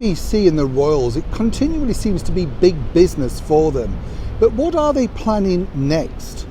BBC and the Royals, it continually seems to be big business for them. But what are they planning next?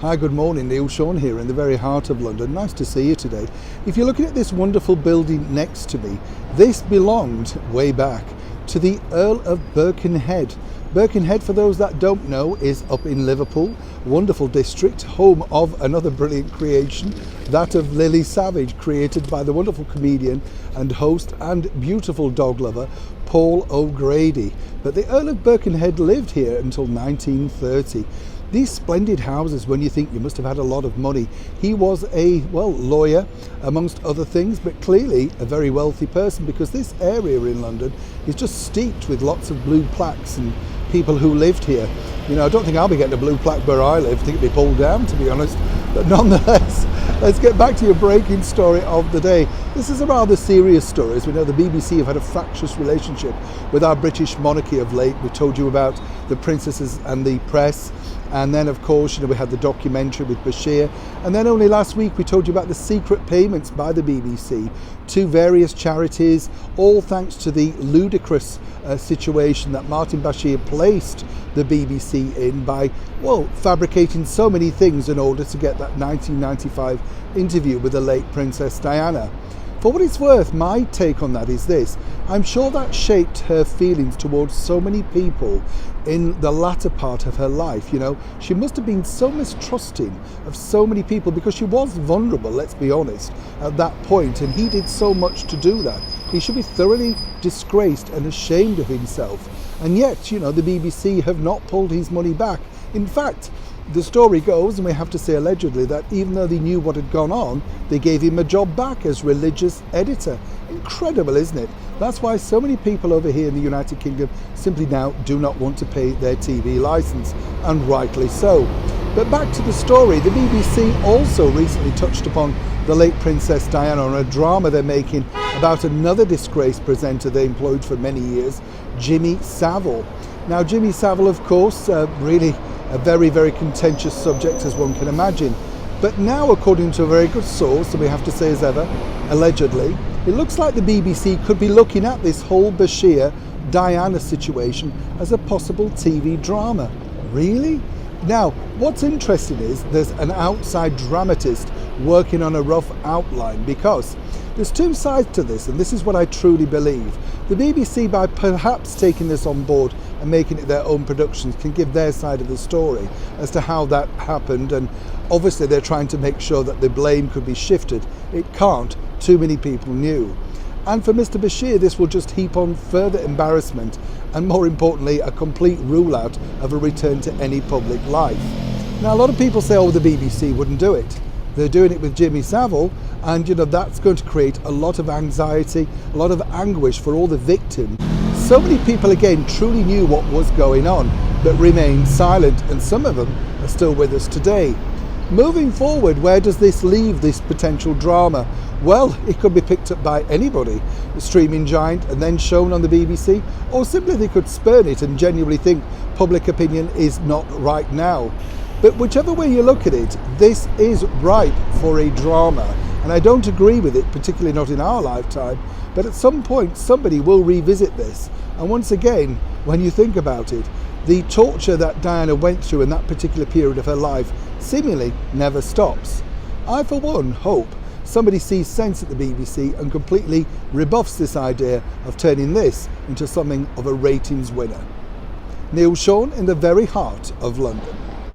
Hi, good morning, Neil Sean here in the very heart of London. Nice to see you today. If you're looking at this wonderful building next to me, this belonged way back to the Earl of Birkenhead. Birkenhead, for those that don't know, is up in Liverpool, wonderful district, home of another brilliant creation, that of Lily Savage, created by the wonderful comedian and host and beautiful dog lover, Paul O'Grady. But the Earl of Birkenhead lived here until 1930. These splendid houses, when you think you must have had a lot of money. He was a, lawyer, amongst other things, but clearly a very wealthy person, because this area in London is just steeped with lots of blue plaques and people who lived here. You know, I don't think I'll be getting a blue plaque where I live. I think it'll be pulled down, to be honest. But nonetheless, let's get back to your breaking story of the day. This is a rather serious story. As we know, the BBC have had a fractious relationship with our British monarchy of late. We told you about the princesses and the press. And then, of course, we had the documentary with Bashir. And then only last week we told you about the secret payments by the BBC to various charities, all thanks to the ludicrous situation that Martin Bashir placed the BBC in by, fabricating so many things in order to get that 1995 interview with the late Princess Diana. For what it's worth, my take on that is this. I'm sure that shaped her feelings towards so many people in the latter part of her life. You know, she must have been so mistrusting of so many people, because she was vulnerable, let's be honest, at that point, and he did so much to do that. He should be thoroughly disgraced and ashamed of himself. And yet, the BBC have not pulled his money back. In fact, the story goes, and we have to say allegedly, that even though they knew what had gone on, they gave him a job back as religious editor. Incredible, isn't it? That's why so many people over here in the United Kingdom simply now do not want to pay their TV licence, and rightly so. But back to the story, the BBC also recently touched upon the late Princess Diana on a drama they're making about another disgraced presenter they employed for many years, Jimmy Savile. Now, Jimmy Savile, of course, really a very, very contentious subject, as one can imagine. But now, according to a very good source, and we have to say as ever, allegedly, it looks like the BBC could be looking at this whole Bashir-Diana situation as a possible TV drama. Really? Now, what's interesting is there's an outside dramatist working on a rough outline, because there's two sides to this, and this is what I truly believe. The BBC, by perhaps taking this on board and making it their own productions, can give their side of the story as to how that happened, and obviously they're trying to make sure that the blame could be shifted. It can't. Too many people knew. And for Mr. Bashir, this will just heap on further embarrassment, and more importantly, a complete rule out of a return to any public life. Now, a lot of people say, the BBC wouldn't do it. They're doing it with Jimmy Savile, and that's going to create a lot of anxiety, a lot of anguish for all the victims. So many people, again, truly knew what was going on, but remained silent, and some of them are still with us today. Moving forward, where does this leave this potential drama? Well, it could be picked up by anybody, the streaming giant, and then shown on the BBC, or simply they could spurn it and genuinely think public opinion is not right now. But whichever way you look at it, this is ripe for a drama, and I don't agree with it, particularly not in our lifetime, but at some point somebody will revisit this. And once again, when you think about it, the torture that Diana went through in that particular period of her life seemingly never stops. I, for one, hope somebody sees sense at the BBC and completely rebuffs this idea of turning this into something of a ratings winner. Neil Sean in the very heart of London.